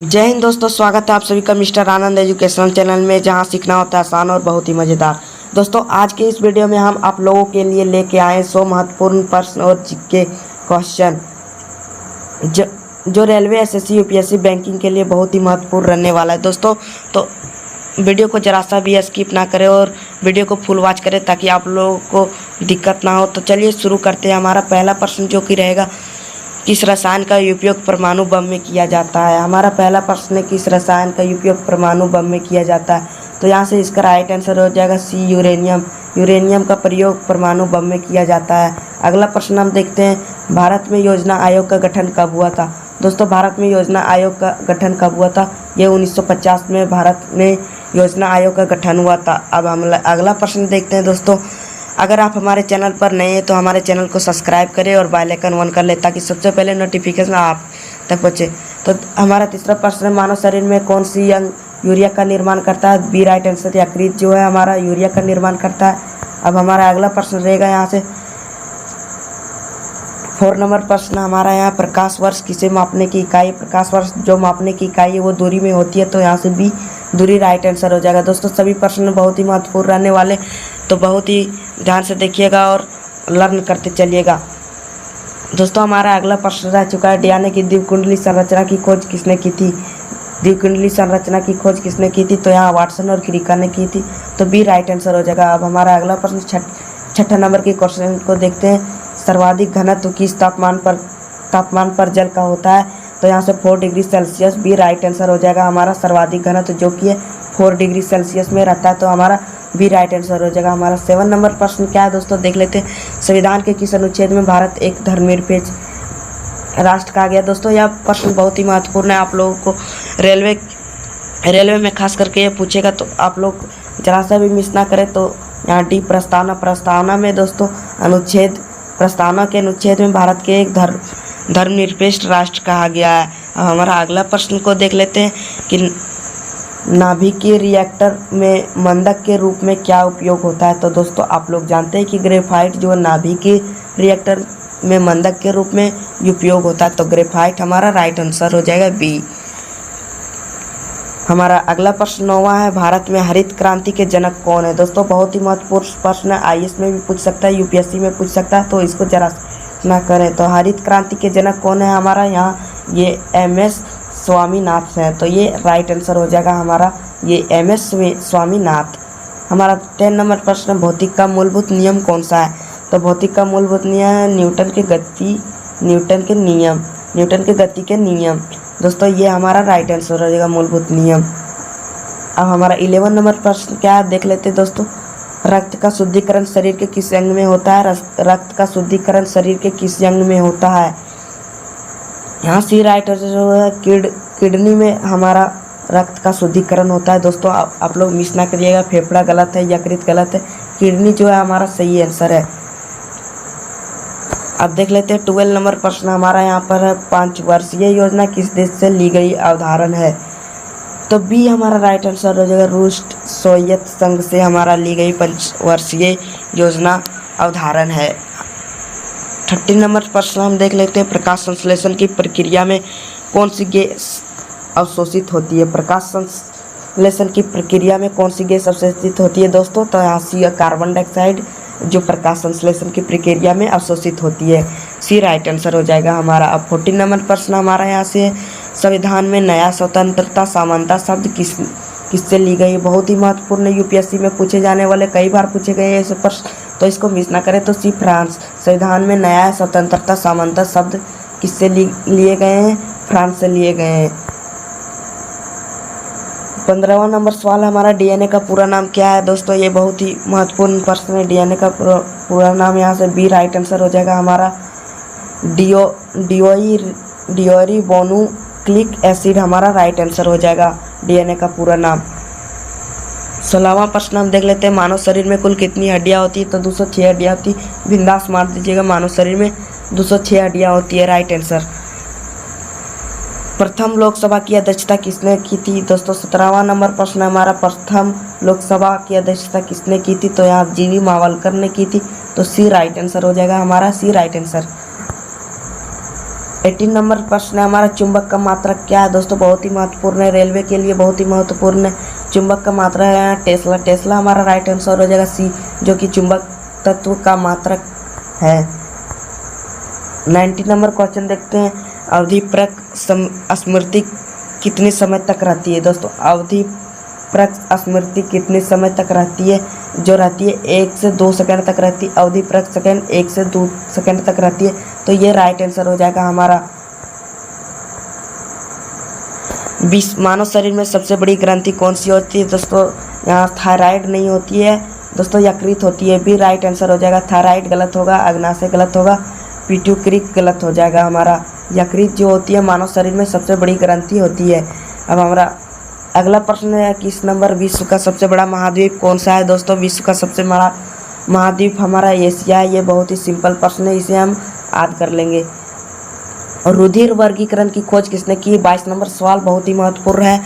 जय हिंद दोस्तों, स्वागत है आप सभी का मिस्टर आनंद एजुकेशनल चैनल में, जहां सीखना होता है आसान और बहुत ही मज़ेदार। दोस्तों, आज के इस वीडियो में हम आप लोगों के लिए लेके आए 100 महत्वपूर्ण प्रश्न और जीके क्वेश्चन जो रेलवे, एसएससी, यूपीएससी, बैंकिंग के लिए बहुत ही महत्वपूर्ण रहने वाला है। दोस्तों, तो वीडियो को जरा सा भी स्किप ना करें और वीडियो को फुल वॉच करें ताकि आप लोगों को दिक्कत ना हो। तो चलिए शुरू करते हैं। हमारा पहला प्रश्न जो कि रहेगा, किस रसायन का उपयोग परमाणु बम में किया जाता है। हमारा पहला प्रश्न है, किस रसायन का उपयोग परमाणु बम में किया जाता है। तो यहाँ से इसका राइट आंसर हो जाएगा सी, यूरेनियम। यूरेनियम का प्रयोग परमाणु बम में किया जाता है। अगला प्रश्न हम देखते हैं, भारत में योजना आयोग का गठन कब हुआ था। दोस्तों, भारत में योजना आयोग का गठन कब हुआ था? ये 1950 में भारत में योजना आयोग का गठन हुआ था। अब हम अगला प्रश्न देखते हैं। दोस्तों, अगर आप हमारे चैनल पर नए हैं तो हमारे चैनल को सब्सक्राइब करें और बेल आइकन ऑन कर लें ताकि सबसे पहले नोटिफिकेशन आप तक पहुँचे। तो हमारा तीसरा प्रश्न है, मानव शरीर में कौन सी अंग यूरिया का निर्माण करता है। बी राइट आंसर, यकृत जो है हमारा यूरिया का निर्माण करता है। अब हमारा अगला प्रश्न रहेगा यहाँ से 4 नंबर प्रश्न हमारा यहाँ, प्रकाश वर्ष किसे मापने की इकाई। प्रकाश वर्ष जो मापने की इकाई है वो दूरी में होती है, तो यहाँ से बी दूरी राइट आंसर हो जाएगा। दोस्तों, सभी प्रश्न बहुत ही महत्वपूर्ण रहने वाले, तो बहुत ही ध्यान से देखिएगा और लर्न करते चलिएगा। दोस्तों, हमारा अगला प्रश्न रह चुका है, डीएनए की द्विकुंडली संरचना की खोज किसने की थी। द्विकुंडली संरचना की खोज किसने की थी? तो यहाँ वाटसन और क्रिका ने की थी, तो बी राइट आंसर हो जाएगा। अब हमारा अगला प्रश्न छठा नंबर के क्वेश्चन को देखते हैं, सर्वाधिक घनत्व किस तापमान पर जल का होता है। तो यहाँ से 4 degree Celsius, B right answer हो जाएगा। हमारा सर्वाधिक घनत्व जो कि है 4 डिग्री सेल्सियस में रहता है, तो हमारा बी राइट आंसर हो जाएगा। हमारा 7 नंबर प्रश्न क्या है दोस्तों, देख लेते हैं। संविधान के किस अनुच्छेद में भारत एक धर्मनिरपेक्ष राष्ट्र कहा गया। दोस्तों, यह प्रश्न बहुत ही महत्वपूर्ण है। आप लोगों को रेलवे में खास करके ये पूछेगा, तो आप लोग जरा सा भी मिस ना करें। तो यहाँ डी प्रस्तावना में दोस्तों प्रस्तावना के अनुच्छेद में भारत के एक धर्मनिरपेक्ष राष्ट्र कहा गया है। अब हमारा अगला प्रश्न को देख लेते हैं कि नाभिकीय रिएक्टर में मंदक के रूप में क्या उपयोग होता है। तो दोस्तों, आप लोग जानते हैं कि ग्रेफाइट जो नाभिकीय रिएक्टर में मंदक के रूप में उपयोग होता है, तो ग्रेफाइट हमारा राइट आंसर हो जाएगा बी। हमारा अगला प्रश्न 9वां है, भारत में हरित क्रांति के जनक कौन है। दोस्तों, बहुत ही महत्वपूर्ण प्रश्न है, आईएएस में भी पूछ सकता है, यूपीएससी में पूछ सकता है, तो इसको जरा ना करें। तो हरित क्रांति के जनक कौन है हमारा यहाँ, ये एमएस स्वामीनाथन है, तो ये राइट आंसर हो जाएगा हमारा, ये एमएस स्वामीनाथन। हमारा 10 नंबर प्रश्न, भौतिक का मूलभूत नियम कौन सा है। तो भौतिक का मूलभूत नियम है न्यूटन के गति के नियम। दोस्तों, ये हमारा राइट आंसर हो जाएगा, मूलभूत नियम। अब हमारा 11 नंबर प्रश्न क्या है, देख लेते हैं दोस्तों। रक्त का शुद्धिकरण शरीर के किस अंग में होता है। रक्त का शुद्धिकरण शरीर के किस अंग में होता है। यहाँ सी राइट आंसर, किडनी में हमारा रक्त का शुद्धिकरण होता है। दोस्तों, आप लोग मिस ना करिएगा, फेफड़ा गलत है, यकृत गलत है, किडनी जो है हमारा सही आंसर है। अब देख लेते हैं 12 नंबर प्रश्न हमारा यहाँ पर है, 5 वर्षीय योजना किस देश से ली गई अवधारण है। तो बी हमारा राइट आंसर हो जाएगा, रूस सोवियत संघ से हमारा ली गई 5 वर्षीय योजना अवधारण है। 30 नंबर प्रश्न हम देख लेते हैं, प्रकाश संश्लेषण की प्रक्रिया में कौन सी गैस अवशोषित होती है। प्रकाश संश्लेषण की प्रक्रिया में कौन सी गैस अवशोषित होती है दोस्तों। तो यहाँ सी कार्बन डाइऑक्साइड जो प्रकाश संश्लेषण की प्रक्रिया में अवशोषित होती है, सी राइट आंसर हो जाएगा हमारा। अब 14 नंबर प्रश्न हमारा यहाँ से, संविधान में नया स्वतंत्रता समानता शब्द किससे ली गई। बहुत ही महत्वपूर्ण, यूपीएससी में पूछे जाने वाले, कई बार पूछे गए ऐसे प्रश्न, तो इसको मिस ना करें। तो सी फ्रांस, संविधान में नया स्वतंत्रता समानता शब्द किससे लिए गए हैं, फ्रांस से लिए गए हैं। 15वां नंबर सवाल हमारा, डीएनए का पूरा नाम क्या है। दोस्तों, ये बहुत ही महत्वपूर्ण प्रश्न है, डीएनए का पूरा नाम यहाँ से बी राइट आंसर हो जाएगा हमारा, डिओरीबोनुक्लिक एसिड हमारा राइट आंसर हो जाएगा, डीएनए का पूरा नाम। 16वां प्रश्न हम देख लेते हैं, मानव शरीर में कुल कितनी हड्डियाँ होती है। तो 206 हड्डियाँ होती है, बिंदास मार दीजिएगा, मानव शरीर में 206 हड्डियाँ होती है, राइट आंसर। प्रथम लोकसभा की अध्यक्षता किसने की थी। दोस्तों, 17वां नंबर प्रश्न हमारा, प्रथम लोकसभा की अध्यक्षता किसने की थी। तो यहाँ जीवी मावलकर ने की थी, तो सी राइट आंसर हो जाएगा हमारा, सी राइट आंसर। 18 नंबर प्रश्न है हमारा, चुंबक का मात्रक क्या है दोस्तों? बहुत ही महत्वपूर्ण है, रेलवे के लिए बहुत ही महत्वपूर्ण है। चुंबक का मात्रक है टेस्ला। टेस्ला हमारा राइट आंसर हो जाएगा सी, जो कि चुंबक तत्व का मात्रक है। 90 नंबर क्वेश्चन देखते हैं, अवधिपरक स्मृति कितने समय तक रहती है दोस्तों? अवधिपरक स्मृति कितने समय तक रहती है? जो रहती है 1 से 2 सेकंड तक रहती है। अवधिपरक सेकंड 1 से 2 सेकंड तक रहती है, तो ये राइट आंसर हो जाएगा हमारा। मानव शरीर में सबसे बड़ी ग्रंथि कौन सी होती है दोस्तों? यहाँ थायराइड नहीं होती है दोस्तों, यकृत होती है। बी राइट आंसर हो जाएगा। थायराइड गलत होगा, अग्नाशय गलत होगा, पिट्यूटरी गलत हो जाएगा हमारा। यकृत जो होती है मानव शरीर में सबसे बड़ी ग्रंथि होती है। अब हमारा अगला प्रश्न है, किस नंबर विश्व का सबसे बड़ा महाद्वीप कौन सा है दोस्तों? विश्व का सबसे बड़ा महाद्वीप हमारा एशिया है। ये बहुत ही सिंपल प्रश्न है, इसे हम याद कर लेंगे। और रुधिर वर्गीकरण की खोज किसने की? 22 नंबर सवाल बहुत ही महत्वपूर्ण है।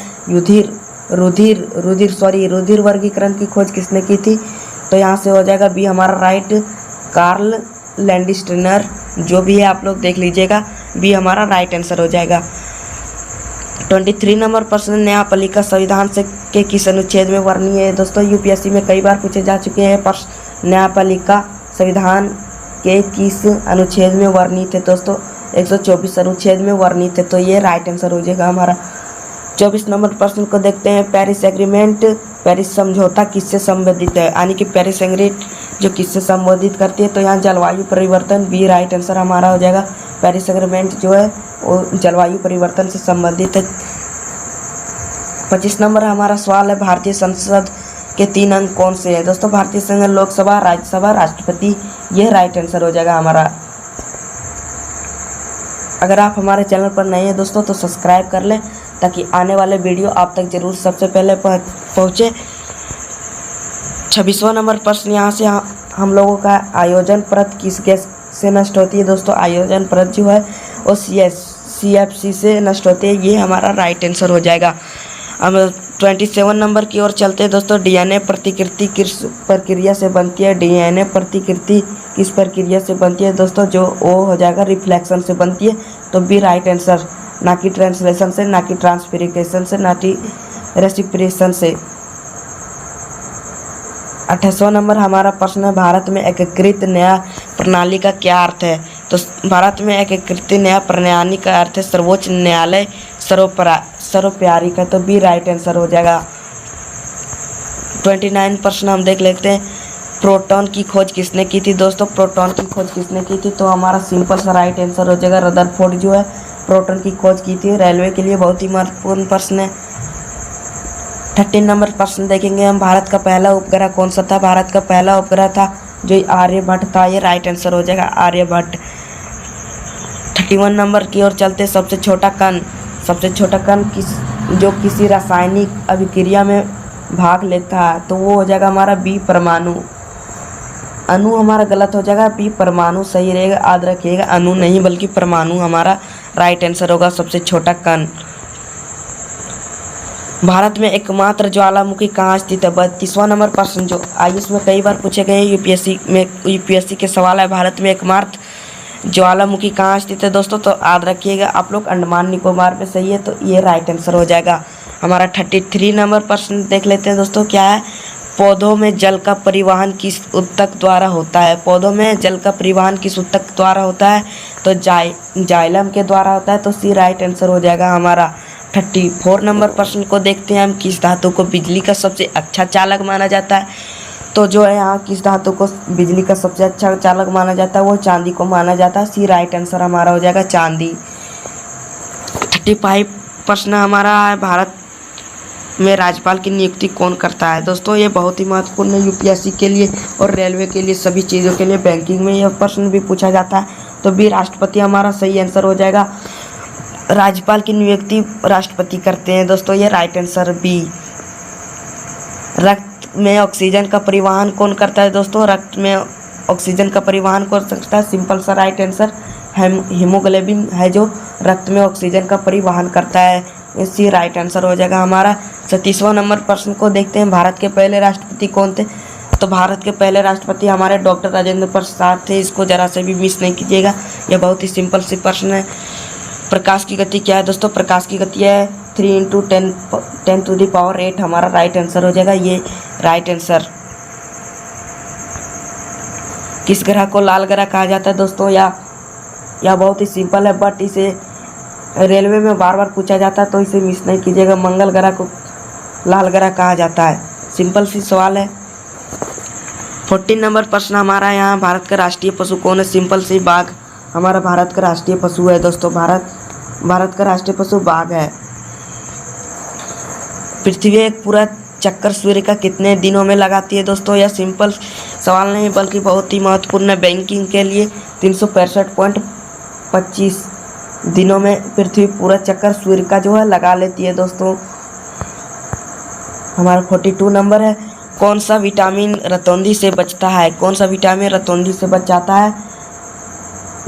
रुधिर वर्गीकरण की खोज किसने की थी? तो यहाँ से हो जाएगा बी हमारा राइट, कार्ल लैंडस्टीनर। जो भी है आप लोग देख लीजिएगा, बी हमारा राइट आंसर हो जाएगा। 23 नंबर प्रश्न, न्यायपालिका संविधान से के किस अनुच्छेद में वर्णीय है दोस्तों? यूपीएससी में कई बार पूछे जा चुके हैं प्रश्न। न्यायपालिका संविधान के किस अनुच्छेद में वर्णित है दोस्तों? 124 अनुच्छेद में वर्णित है, तो ये राइट आंसर हो जाएगा हमारा। 24 नंबर प्रश्न को देखते हैं, पेरिस एग्रीमेंट, पेरिस समझौता किससे संबंधित है? यानी कि पेरिस एग्रीमेंट जो किससे संबोधित करती है? तो यहाँ जलवायु परिवर्तन, बी राइट आंसर हमारा हो जाएगा। पेरिस एग्रीमेंट जो है वो जलवायु परिवर्तन से संबंधित है। 25 नंबर हमारा सवाल है, भारतीय संसद के 3 अंग कौन से हैं दोस्तों? भारतीय संसद लोकसभा, राज्यसभा, राष्ट्रपति। ये राइट आंसर हो जाएगा हमारा। अगर आप हमारे चैनल पर नए हैं दोस्तों तो सब्सक्राइब कर लें, ताकि आने वाले वीडियो आप तक जरूर सबसे पहले पहुँचे। 26वां नंबर प्रश्न यहाँ से हम लोगों का, आयोजन परत किस गैस से नष्ट होती है दोस्तों? आयोजन परत जो है वो CFC से नष्ट होती है। ये हमारा राइट आंसर हो जाएगा। अब 27 नंबर की ओर चलते हैं दोस्तों, DNA प्रतिकृति किस प्रक्रिया से बनती है? DNA प्रतिकृति किस प्रक्रिया से बनती है दोस्तों? जो वो हो जाएगा रिफ्लेक्शन से बनती है, तो बी राइट आंसर। ना कि ट्रांसलेशन से, ना कि ट्रांसफिरिकेशन से, ना कि रेसिप्रेशन से। 28वां नंबर हमारा प्रश्न है, भारत में एकीकृत न्याय प्रणाली का क्या अर्थ है? तो भारत में एकीकृत न्याय प्रणाली का अर्थ है सर्वोच्च न्यायालय सर्वोपरि का, तो बी राइट आंसर हो जाएगा। 29 प्रश्न हम देख लेते हैं, प्रोटॉन की खोज किसने की थी दोस्तों? प्रोटॉन की खोज किसने की थी? तो हमारा सिंपल सा राइट आंसर हो जाएगा, रदरफोर्ड जो है प्रोटॉन की खोज की थी। रेलवे के लिए बहुत ही महत्वपूर्ण प्रश्न है। 13 नंबर प्रश्न देखेंगे हम, भारत का पहला उपग्रह कौन सा था? भारत का पहला उपग्रह था जो आर्यभट्ट था। ये राइट आंसर हो जाएगा, आर्यभट्ट। 31 नंबर की ओर चलते, सबसे छोटा कण जो किसी रासायनिक अभिक्रिया में भाग लेता है, तो वो हो जाएगा हमारा बी परमाणु। अणु हमारा गलत हो जाएगा, बी परमाणु सही रहेगा। याद रखिएगा, अणु नहीं बल्कि परमाणु हमारा राइट आंसर होगा, सबसे छोटा कण। भारत में एकमात्र ज्वालामुखी कहाँ स्थित है? 32वां नंबर प्रश्न जो आयुष में कई बार पूछे गए यूपीएससी के सवाल है, भारत में एकमात्र ज्वालामुखी कहाँ स्थित है दोस्तों? तो याद रखिएगा आप लोग, अंडमान निकोबार में सही है, तो ये राइट आंसर हो जाएगा हमारा। 33 नंबर प्रश्न देख लेते हैं दोस्तों, क्या है? पौधों में जल का परिवहन किस ऊतक द्वारा होता है? पौधों में जल का परिवहन किस ऊतक द्वारा होता है? तो जाइलम के द्वारा होता है, तो सी राइट आंसर हो जाएगा हमारा। 34 नंबर प्रश्न को देखते हैं हम, किस धातु को बिजली का सबसे अच्छा चालक माना जाता है? तो जो है यहाँ किस धातु को बिजली का सबसे अच्छा चालक माना जाता है? वो चांदी को माना जाता है, सी राइट आंसर हमारा हो जाएगा, चांदी। 35 प्रश्न हमारा है, भारत में राज्यपाल की नियुक्ति कौन करता है दोस्तों? ये बहुत ही महत्वपूर्ण है यूपीएससी के लिए और रेलवे के लिए, सभी चीज़ों के लिए। बैंकिंग में यह प्रश्न भी पूछा जाता है, तो बी राष्ट्रपति हमारा सही आंसर हो जाएगा। राज्यपाल की नियुक्ति राष्ट्रपति करते हैं दोस्तों, ये राइट आंसर बी। रक्त में ऑक्सीजन का परिवहन कौन करता है दोस्तों? रक्त में ऑक्सीजन का परिवहन कौन करता है? सिंपल सा राइट आंसर हीमोग्लोबिन है जो रक्त में ऑक्सीजन का परिवहन करता है, इसी राइट आंसर हो जाएगा हमारा। 37वां नंबर प्रश्न को देखते हैं, भारत के पहले राष्ट्रपति कौन थे? तो भारत के पहले राष्ट्रपति हमारे डॉक्टर राजेंद्र प्रसाद थे, इसको जरा से भी मिस नहीं कीजिएगा, यह बहुत ही सिंपल सी प्रश्न है। प्रकाश की गति क्या है दोस्तों? प्रकाश की गति है 3 × 10⁸ हमारा राइट आंसर हो जाएगा, ये राइट आंसर। किस ग्रह को लाल ग्रह कहा जाता है दोस्तों? यह बहुत ही सिंपल है, बट इसे रेलवे में बार बार पूछा जाता है, तो इसे मिस नहीं कीजिएगा। मंगल ग्रह को लाल ग्रह कहा जाता है। सिंपल सी सवाल है। 14 नंबर प्रश्न हमारा यहाँ, भारत का राष्ट्रीय पशु कौन है? सिंपल सी बाघ हमारा भारत का राष्ट्रीय पशु है दोस्तों। भारत का राष्ट्रीय पशु बाघ है। पृथ्वी एक पूरा चक्कर सूर्य का कितने दिनों में लगाती है दोस्तों? यह सिंपल सवाल नहीं बल्कि बहुत ही महत्वपूर्ण है बैंकिंग के लिए। 365.25 दिनों में पृथ्वी पूरा चक्कर सूर्य का जो है लगा लेती है दोस्तों। हमारा 42 नंबर है, कौन सा विटामिन रतौंधी से बचता है? कौन सा विटामिन रतौंधी से बच जाता है?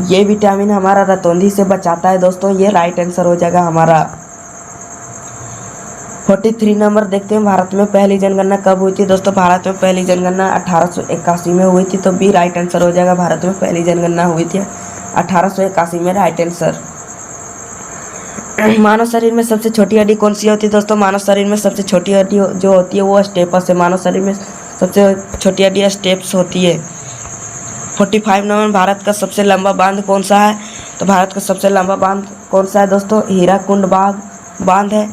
ये विटामिन हमारा रतौंधी से बचाता है दोस्तों, ये राइट आंसर हो जाएगा हमारा। 43 नंबर देखते हैं, भारत में पहली जनगणना कब हुई थी दोस्तों? भारत में पहली जनगणना 1881 में हुई थी, तो बी राइट आंसर हो जाएगा। भारत में पहली जनगणना हुई थी 1881 में, राइट आंसर। मानव शरीर में सबसे छोटी हड्डी कौन सी होती है दोस्तों? मानव शरीर में सबसे छोटी हड्डी जो होती है वो स्टेपस है। मानव शरीर में सबसे छोटी हड्डी स्टेप्स होती है। 45 नंबर, भारत का सबसे लंबा बांध कौन सा है? तो भारत का सबसे लंबा बांध कौन सा है दोस्तों? हीराकुंड बांध है।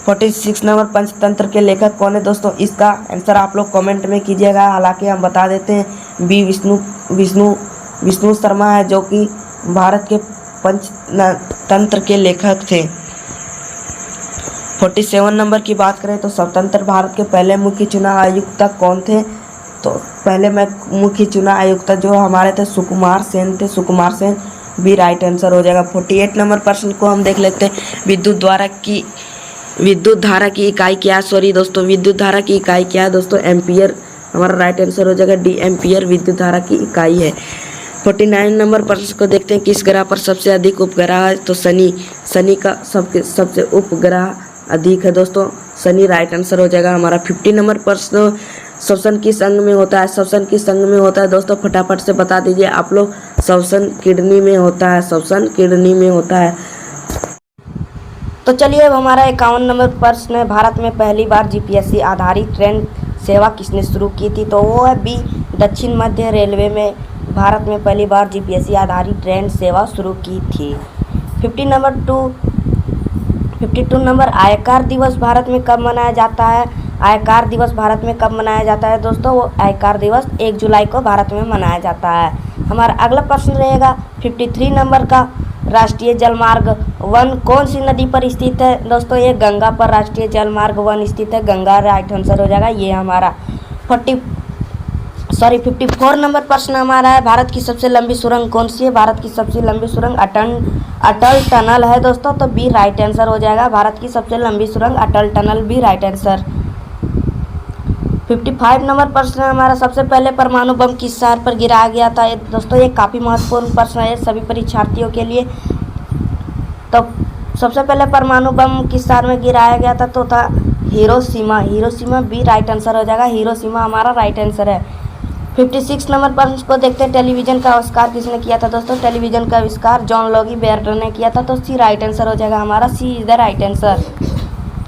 46 नंबर, पंचतंत्र के लेखक कौन है दोस्तों? इसका आंसर आप लोग कमेंट में कीजिएगा, हालांकि हम बता देते हैं, बी विष्णु शर्मा है, जो कि भारत के पंचतंत्र के लेखक थे। 47 नंबर की बात करें तो स्वतंत्र भारत के पहले मुख्य चुनाव आयुक्त कौन थे? तो पहले मुख्य चुनाव आयुक्त जो हमारे थे सुकुमार सेन थे, सुकुमार सेन, भी राइट आंसर हो जाएगा। 48 नंबर प्रश्न को हम देख लेते हैं, विद्युत धारा की इकाई क्या है? सॉरी दोस्तों, विद्युत धारा की इकाई क्या है दोस्तों? एम्पियर हमारा राइट आंसर हो जाएगा, डी एम्पियर विद्युत धारा की इकाई है। 49 नंबर प्रश्न को देखते हैं, किस ग्रह पर सबसे अधिक उपग्रह है? तो शनि का सबसे उपग्रह अधिक है दोस्तों, शनि राइट आंसर हो जाएगा हमारा। 50 नंबर प्रश्न, श्वसन किस अंग में होता है? श्वसन किस अंग में होता है दोस्तों? फटाफट से बता दीजिए आप लोग। श्वसन किडनी में होता है, श्वसन किडनी में होता है। तो चलिए अब हमारा 51 नंबर प्रश्न है, भारत में पहली बार जीपीएससी आधारित ट्रेन सेवा किसने शुरू की थी? तो वो है बी, दक्षिण मध्य रेलवे में भारत में पहली बार जीपीएससी आधारित ट्रेन सेवा शुरू की थी। 52 नंबर, आयकर दिवस भारत में कब मनाया जाता है? आयकर दिवस भारत में कब मनाया जाता है दोस्तों? वो आयकर दिवस 1 जुलाई को भारत में मनाया जाता है। हमारा अगला प्रश्न रहेगा 53 नंबर का, राष्ट्रीय जलमार्ग 1 कौन सी नदी पर स्थित है दोस्तों? ये गंगा पर राष्ट्रीय जलमार्ग 1 स्थित है, गंगा राइट आंसर हो जाएगा ये हमारा। 54 नंबर प्रश्न हमारा है, भारत की सबसे लंबी सुरंग कौन सी है? भारत की सबसे लंबी सुरंग अटल टनल है दोस्तों, तो बी राइट आंसर हो जाएगा। भारत की सबसे लंबी सुरंग Atal tunnel, B right answer. 55 नंबर प्रश्न है हमारा, सबसे पहले परमाणु बम किस शहर पर गिराया गया था? दोस्तों ये काफ़ी महत्वपूर्ण प्रश्न है सभी परीक्षार्थियों के लिए। तो सबसे पहले परमाणु बम किस शहर में गिराया गया था? तो था हिरोशिमा, बी राइट आंसर हो जाएगा, हिरोशिमा हमारा राइट आंसर है। 56 नंबर प्रश्न को देखते हैं, टेलीविज़न का आविष्कार किसने किया था दोस्तों? टेलीविज़न का आविष्कार जॉन लॉगी बेयरर ने किया था, तो सी राइट आंसर हो जाएगा हमारा, C is the right answer.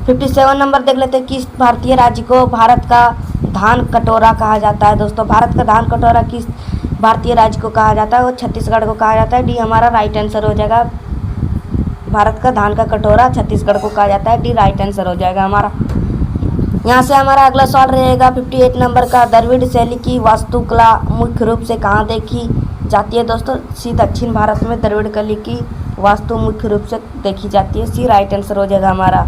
57 नंबर देख लेते हैं, किस भारतीय राज्य को भारत का धान कटोरा कहा जाता है दोस्तों? भारत का धान कटोरा किस भारतीय राज्य को कहा जाता है? वो छत्तीसगढ़ को कहा जाता है, डी हमारा राइट आंसर हो जाएगा। भारत का धान का कटोरा छत्तीसगढ़ को कहा जाता है, डी राइट आंसर हो जाएगा हमारा। यहाँ से हमारा अगला सवाल रहेगा 58 नंबर का, द्रविड़ शैली की वास्तुकला मुख्य रूप से कहाँ देखी जाती है दोस्तों? सी दक्षिण भारत में द्रविड़ शैली की वास्तु मुख्य रूप से देखी जाती है, सी राइट आंसर हो जाएगा हमारा।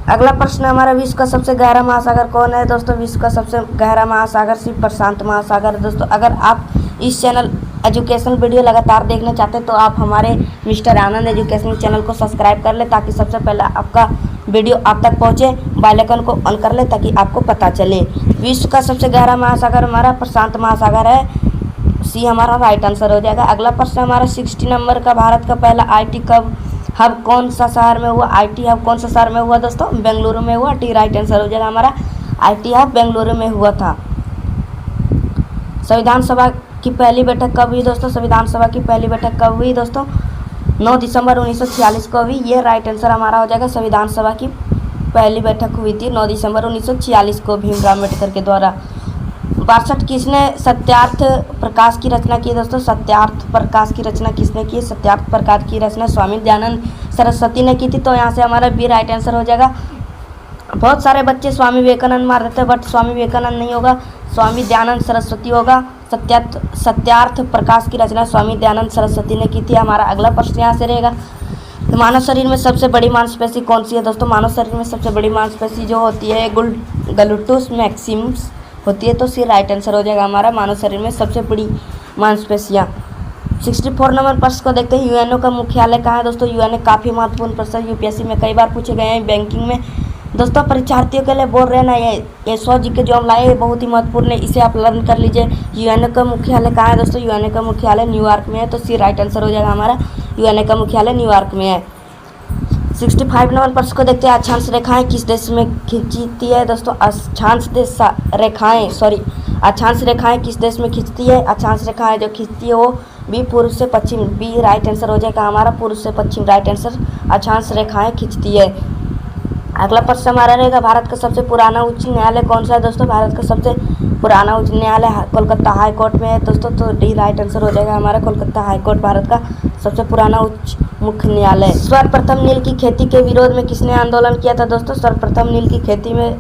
अगला प्रश्न हमारा, विश्व का सबसे गहरा महासागर कौन है दोस्तों? विश्व का सबसे गहरा महासागर सिर्फ प्रशांत महासागर है दोस्तों। अगर आप इस चैनल एजुकेशनल वीडियो लगातार देखना चाहते हैं तो आप हमारे मिस्टर आनंद एजुकेशनल चैनल को सब्सक्राइब कर ले, ताकि सबसे पहले आपका वीडियो आप तक पहुंचे, बेल आइकन को ऑन कर ले ताकि आपको पता चले। विश्व का सबसे गहरा महासागर हमारा प्रशांत महासागर है, सी हमारा राइट आंसर हो जाएगा। अगला प्रश्न हमारा 60 नंबर का, भारत का पहला IT हब कौन सा शहर में हुआ? IT हब कौन सा शहर में हुआ दोस्तों? बेंगलुरु में हुआ, टी राइट आंसर हो जाएगा हमारा, IT हब बेंगलुरु में हुआ था। संविधान सभा की पहली बैठक कब हुई दोस्तों? संविधान सभा की पहली बैठक कब हुई दोस्तों? 9 दिसंबर 1946 को भी, ये राइट आंसर हमारा हो जाएगा। संविधान सभा की पहली बैठक हुई थी 9 दिसंबर 1946 को भीमराव अम्बेडकर के द्वारा। 62 किसने सत्यार्थ प्रकाश की रचना की दोस्तों? सत्यार्थ प्रकाश की रचना किसने की? सत्यार्थ प्रकाश की रचना स्वामी दयानंद सरस्वती ने की थी। तो यहाँ से हमारा बी राइट आंसर हो जाएगा। बहुत सारे बच्चे स्वामी विवेकानंद मार देते हैं, बट स्वामी विवेकानंद नहीं होगा, स्वामी दयानंद सरस्वती होगा। सत्यार्थ प्रकाश की रचना स्वामी दयानंद सरस्वती ने की थी। हमारा अगला प्रश्न यहाँ से रहेगा, तो मानव शरीर में सबसे बड़ी मांसपेशी कौन सी है दोस्तों? मानव शरीर में सबसे बड़ी मांसपेशी जो होती है गलुटस मैक्सिमस होती है। तो सी राइट आंसर हो जाएगा हमारा, मानव शरीर में सबसे बड़ी मांसपेशियाँ। 64 नंबर प्रश्न को देखते हैं, यूएनओ का मुख्यालय कहाँ है दोस्तों? यूएनओ काफ़ी महत्वपूर्ण प्रश्न यूपीएससी में कई बार पूछे गए हैं, बैंकिंग में। दोस्तों परीक्षार्थियों के लिए बोल रहे हैं ना, ये 100 जीके जो हम लाए हैं बहुत ही महत्वपूर्ण है, इसे आप लर्न कर लीजिए। यूएनओ का मुख्यालय कहाँ है दोस्तों? यूएनओ का मुख्यालय न्यूयॉर्क में है। तो सी राइट आंसर हो जाएगा हमारा, यूएनओ का मुख्यालय न्यूयॉर्क में है। 65 नंबर प्रश्न को देखते हैं, अक्षांश रेखाएं किस देश में खींचती है दोस्तों? अक्षांश रेखाएं किस देश में खींचती है? अक्षांश रेखाएं जो खींचती है वो बी पूर्व से पश्चिम, बी राइट आंसर हो जाएगा हमारा, पूर्व से पश्चिम राइट आंसर, अक्षांश रेखाएं खींचती है। अगला प्रश्न हमारा रहेगा, भारत का सबसे पुराना उच्च न्यायालय कौन सा है दोस्तों? भारत का सबसे पुराना उच्च न्यायालय कोलकाता हाई कोर्ट में है दोस्तों। तो डी राइट आंसर हो जाएगा हमारा, कोलकाता हाई कोर्ट भारत का सबसे पुराना उच्च मुख्य न्यायालय। सर्वप्रथम नील की खेती के विरोध में किसने आंदोलन किया था दोस्तों? सर्वप्रथम नील की खेती में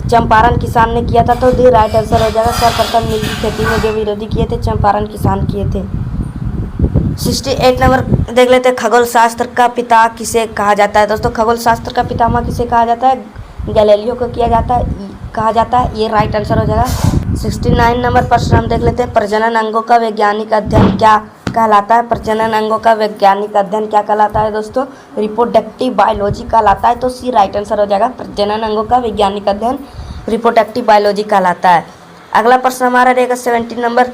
चंपारण किसान ने किया था। तो डी राइट आंसर हो जाएगा, सर्वप्रथम नील की खेती में जो विरोधी किए थे चंपारण किसान किए थे। 68 नंबर देख लेते हैं, खगोल शास्त्र का पिता किसे कहा जाता है दोस्तों? खगोल शास्त्र का पितामह किसे कहा जाता है? गैलीलियो को कहा जाता है, ये राइट आंसर हो जाएगा। 69 नंबर प्रश्न हम देख लेते हैं, प्रजनन अंगों का वैज्ञानिक अध्ययन क्या कहलाता है? प्रजनन अंगों का वैज्ञानिक अध्ययन क्या कहलाता है दोस्तों? रिप्रोडक्टिव बायोलॉजी कहलाता है। तो सी राइट आंसर हो जाएगा, प्रजनन अंगों का वैज्ञानिक अध्ययन रिप्रोडक्टिव बायोलॉजी कहलाता है। अगला प्रश्न हमारा रहेगा 70 नंबर,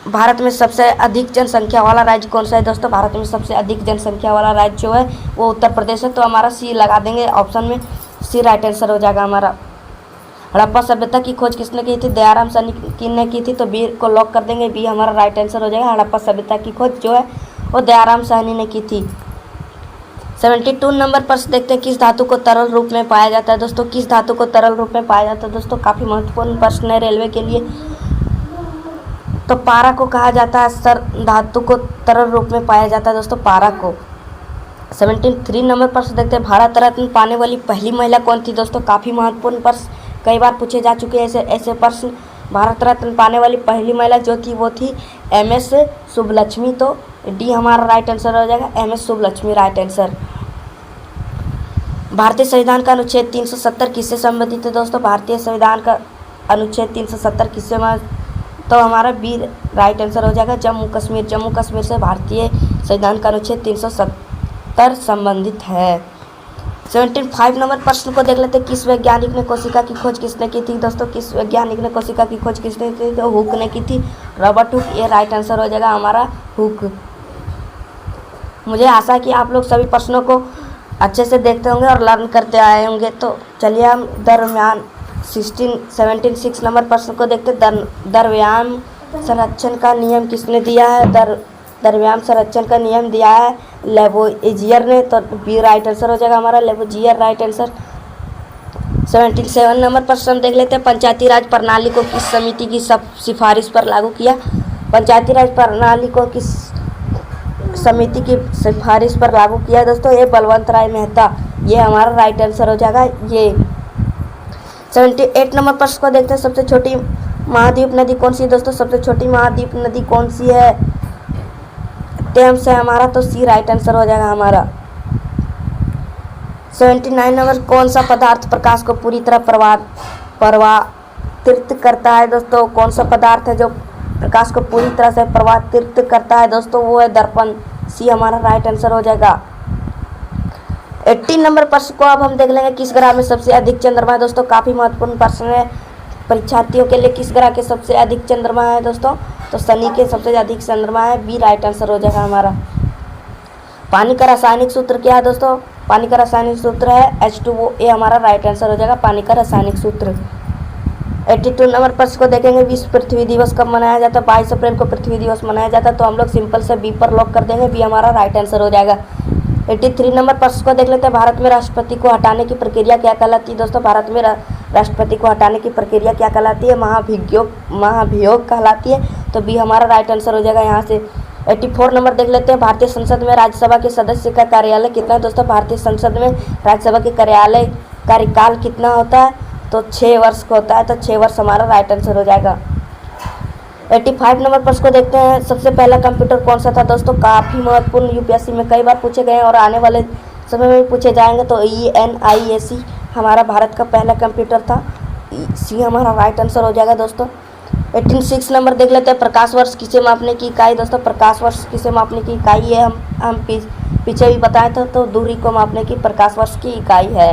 भारत में सबसे अधिक जनसंख्या वाला राज्य कौन सा है दोस्तों? भारत में सबसे अधिक जनसंख्या वाला राज्य जो है वो उत्तर प्रदेश है। तो हमारा सी लगा देंगे ऑप्शन में, सी राइट आंसर हो जाएगा हमारा। हड़प्पा सभ्यता की खोज किसने की थी? दयाराम साहनी ने की थी। तो बी को लॉक कर देंगे, बी हमारा राइट आंसर हो जाएगा। हड़प्पा सभ्यता की खोज जो है वो दयाराम साहनी ने की थी। 72 नंबर प्रश्न देखते हैं, किस धातु को तरल रूप में पाया जाता है दोस्तों? किस धातु को तरल रूप में पाया जाता है दोस्तों? काफ़ी महत्वपूर्ण प्रश्न है रेलवे के लिए। तो पारा को कहा जाता है, सर धातु को तरल रूप में पाया जाता है दोस्तों, पारा को। 73 नंबर प्रश्न देखते हैं, भारत रत्न पाने वाली पहली महिला कौन थी दोस्तों? काफ़ी महत्वपूर्ण प्रश्न, कई बार पूछे जा चुके हैं ऐसे प्रश्न। भारत रत्न पाने वाली पहली महिला जो थी वो थी एमएस सुब्बलक्ष्मी। तो डी हमारा राइट आंसर हो जाएगा, एमएस सुब्बलक्ष्मी राइट आंसर। भारतीय संविधान का अनुच्छेद 370 किससे संबंधित है दोस्तों? भारतीय संविधान का अनुच्छेद 370 किससे? तो हमारा बी राइट आंसर हो जाएगा, जम्मू कश्मीर। जम्मू कश्मीर से भारतीय संविधान का अनुच्छेद 370 संबंधित है। 75 नंबर प्रश्न को देख लेते हैं, किस वैज्ञानिक ने कोशिका की खोज किसने की थी दोस्तों? किस वैज्ञानिक ने कोशिका की खोज किसने की थी? तो हुक ने की थी, रॉबर्ट हुक, ये राइट आंसर हो जाएगा हमारा, हुक। मुझे आशा है कि आप लोग सभी प्रश्नों को अच्छे से देखते होंगे और लर्न करते आए होंगे। तो चलिए हम दरम्यान 76 नंबर प्रश्न को देखते हैं, द्रव्यमान संरक्षण का नियम किसने दिया है? द्रव्यमान संरक्षण का नियम दिया है लेबोइजियर ने। तो बी राइट आंसर हो जाएगा हमारा, लेबोइजियर राइट आंसर। 77 नंबर प्रश्न हम देख लेते हैं, पंचायती राज प्रणाली को किस समिति की सिफारिश पर लागू किया? पंचायती राज प्रणाली को किस समिति की सिफारिश पर लागू किया दोस्तों? ये बलवंत राय मेहता, ये हमारा राइट आंसर हो जाएगा ये। 78 नंबर प्रश्न को देखते हैं, सबसे छोटी महाद्वीप नदी कौन सी है दोस्तों? सबसे छोटी महाद्वीप नदी कौन सी है? टेम्स है हमारा, तो सी राइट आंसर हो जाएगा हमारा। 79 नंबर, कौन सा पदार्थ प्रकाश को पूरी तरह परावर्तित करता है दोस्तों? कौन सा पदार्थ है जो प्रकाश को पूरी तरह से परावर्तित करता है दोस्तों? वो है दर्पण, सी हमारा राइट आंसर हो जाएगा। 80 नंबर प्रश्न को अब हम देख लेंगे, किस ग्रह में सबसे अधिक चंद्रमा है दोस्तों? काफ़ी महत्वपूर्ण प्रश्न है परीक्षार्थियों के लिए। किस ग्रह के सबसे अधिक चंद्रमा है दोस्तों? तो शनि के सबसे अधिक चंद्रमा है, बी राइट आंसर हो जाएगा हमारा। पानी का रासायनिक सूत्र क्या है दोस्तों? पानी का रासायनिक सूत्र है H2O, ये हमारा राइट आंसर हो जाएगा, पानी का रासायनिक सूत्र। 82 नंबर प्रश्न को देखेंगे, विश्व पृथ्वी दिवस कब मनाया जाता है? 22 अप्रैल को पृथ्वी दिवस मनाया जाता है। तो हम लोग सिंपल से बी पर लॉक कर देंगे, बी हमारा राइट आंसर हो जाएगा। 83 नंबर प्रश्न को देख लेते हैं, भारत में राष्ट्रपति को हटाने की प्रक्रिया क्या कहलाती है? दोस्तों भारत में राष्ट्रपति को हटाने की प्रक्रिया क्या कहलाती है? महाभियोग कहलाती है। तो बी हमारा राइट आंसर हो जाएगा यहाँ से। 84 नंबर देख लेते हैं, भारतीय संसद में राज्यसभा के सदस्य का कार्यालय कितना है? दोस्तों भारतीय संसद में राज्यसभा के कार्यालय कार्यकाल कितना होता है? तो 6 वर्ष का होता है। तो 6 वर्ष हमारा राइट आंसर हो जाएगा। 85 नंबर प्रश्न को देखते हैं, सबसे पहला कंप्यूटर कौन सा था? दोस्तों काफ़ी महत्वपूर्ण, यूपीएससी में कई बार पूछे गए हैं और आने वाले समय में भी पूछे जाएंगे। तो ENIAC हमारा भारत का पहला कंप्यूटर था। सी हमारा राइट आंसर हो जाएगा दोस्तों। 86 नंबर देख लेते हैं, प्रकाश वर्ष किसे मापने की इकाई? दोस्तों प्रकाश वर्ष किसे मापने की इकाई है? हम पीछे भी बताए थे, तो दूरी को मापने की प्रकाश वर्ष की इकाई है।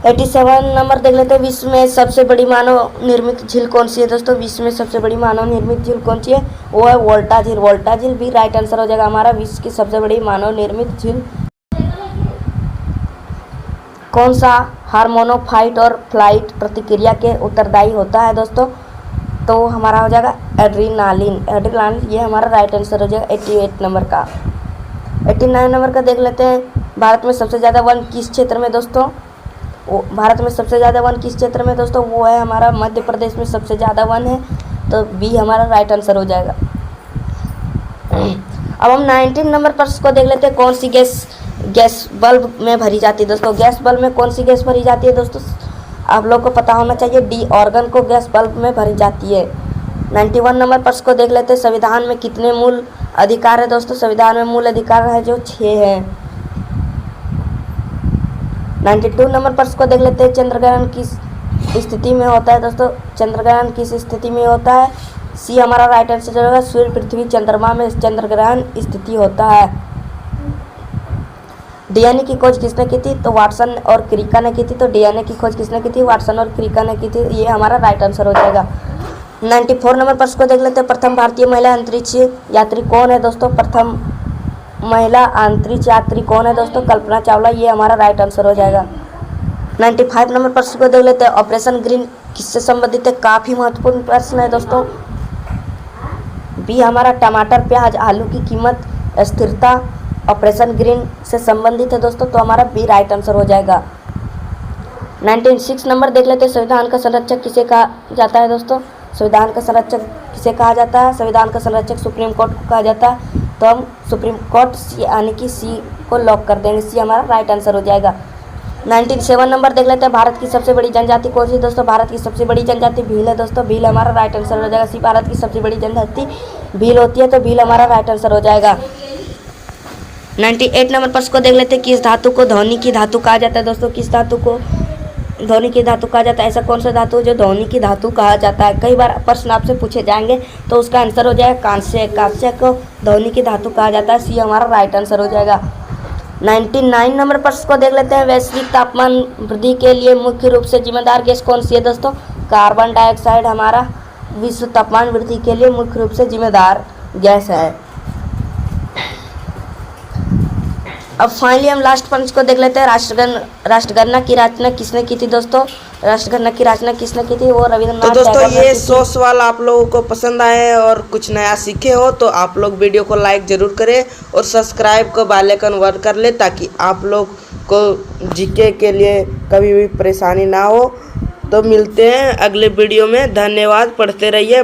87 नंबर देख लेते हैं, विश्व में सबसे बड़ी मानव निर्मित झील कौन सी है? दोस्तों विश्व में सबसे बड़ी मानव निर्मित झील कौन सी है? वो है वोल्टा झील। वोल्टा झील भी राइट आंसर हो जाएगा हमारा। विश्व की सबसे बड़ी मानव निर्मित झील कौन सा हार्मोनो फाइट और फ्लाइट प्रतिक्रिया के उत्तरदायी होता है? दोस्तों तो हमारा हो जाएगा एड्रीनालिन। ये हमारा राइट आंसर हो जाएगा 88 नंबर का। 89 नंबर का देख लेते हैं, भारत में सबसे ज़्यादा वन किस क्षेत्र में? दोस्तों भारत में सबसे ज़्यादा वन किस क्षेत्र में? दोस्तों वो है हमारा मध्य प्रदेश में सबसे ज़्यादा वन है। तो बी हमारा राइट आंसर हो जाएगा। अब हम 19 नंबर प्रश्न को देख लेते हैं, कौन सी गैस बल्ब में भरी जाती है? दोस्तों गैस बल्ब में कौन सी गैस भरी जाती है? दोस्तों आप लोग को पता होना चाहिए, डी ऑर्गन को गैस बल्ब में भरी जाती है। 91 नंबर प्रश्न को देख लेते हैं, संविधान में कितने मूल अधिकार है? दोस्तों संविधान में मूल अधिकार है जो 6 है। 92 नंबर प्रश्न को देख लेते हैं, चंद्रग्रहण किस स्थिति में होता है? दोस्तों चंद्रग्रहण किस स्थिति में होता है? सी हमारा राइट आंसर होगा, सूर्य पृथ्वी चंद्रमा में चंद्रग्रहण स्थिति होता है। डीएनए की खोज किसने की थी? तो वाटसन और क्रिका ने की थी। तो डीएनए की खोज किसने की थी? वाटसन और क्रिका ने की थी। ये हमारा राइट आंसर हो जाएगा। 94 नंबर प्रश्न को देख लेते हैं, प्रथम भारतीय महिला अंतरिक्ष यात्री कौन है? दोस्तों प्रथम महिला अंतरिक्ष यात्री कौन है? दोस्तों कल्पना चावला। ये हमारा राइट आंसर हो जाएगा। 95 नंबर प्रश्न को देख लेते हैं, ऑपरेशन ग्रीन किससे संबंधित है? काफ़ी महत्वपूर्ण प्रश्न है दोस्तों। बी हमारा टमाटर प्याज आलू की कीमत स्थिरता ऑपरेशन ग्रीन से संबंधित है दोस्तों। तो हमारा बी राइट आंसर हो जाएगा। 96 नंबर देख लेते हैं, संविधान का संरक्षक किसे कहा जाता है? दोस्तों संविधान का संरक्षक किसे कहा जाता है? संविधान का संरक्षक सुप्रीम कोर्ट को कहा जाता है। तो हम सुप्रीम कोर्ट यानी कि सी को लॉक कर देंगे, सी हमारा राइट आंसर हो जाएगा। 97 नंबर देख लेते हैं, भारत की सबसे बड़ी जनजाति कौन सी? दोस्तों भारत की सबसे बड़ी जनजाति भील है दोस्तों। भील हमारा राइट आंसर हो जाएगा। सी भारत की सबसे बड़ी जनजाति भील होती है। तो भील हमारा राइट आंसर हो जाएगा। 98 नंबर प्रश्न को देख लेते हैं, किस धातु को ध्वनि की धातु कहा जाता है? दोस्तों किस धातु को ध्वनि की धातु कहा जाता है? ऐसा कौन सा धातु जो ध्वनि की धातु कहा जाता है? कई बार प्रश्न आपसे पूछे जाएंगे, तो उसका आंसर हो जाएगा कांस्य। कांस्य को ध्वनि की धातु कहा जाता है। सी हमारा राइट आंसर हो जाएगा। 99 नंबर प्रश्न को देख लेते हैं, वैश्विक तापमान वृद्धि के लिए मुख्य रूप से जिम्मेदार गैस कौन सी है? दोस्तों कार्बन डाइऑक्साइड हमारा विश्व तापमान वृद्धि के लिए मुख्य रूप से जिम्मेदार गैस है। अब फाइनली हम लास्ट पंच को देख लेते हैं, राष्ट्रगणना की रचना किसने की थी? दोस्तों राष्ट्रगणना की रचना किसने की थी? वो रविंद्रनाथ टैगोर। तो दोस्तों ये 100 सवाल आप लोगों को पसंद आए और कुछ नया सीखे हो तो आप लोग वीडियो को लाइक जरूर करें और सब्सक्राइब को बेल आइकन वर्क कर ले, ताकि आप लोग को जीके के लिए कभी भी परेशानी ना हो। तो मिलते हैं अगले वीडियो में। धन्यवाद। पढ़ते रहिए।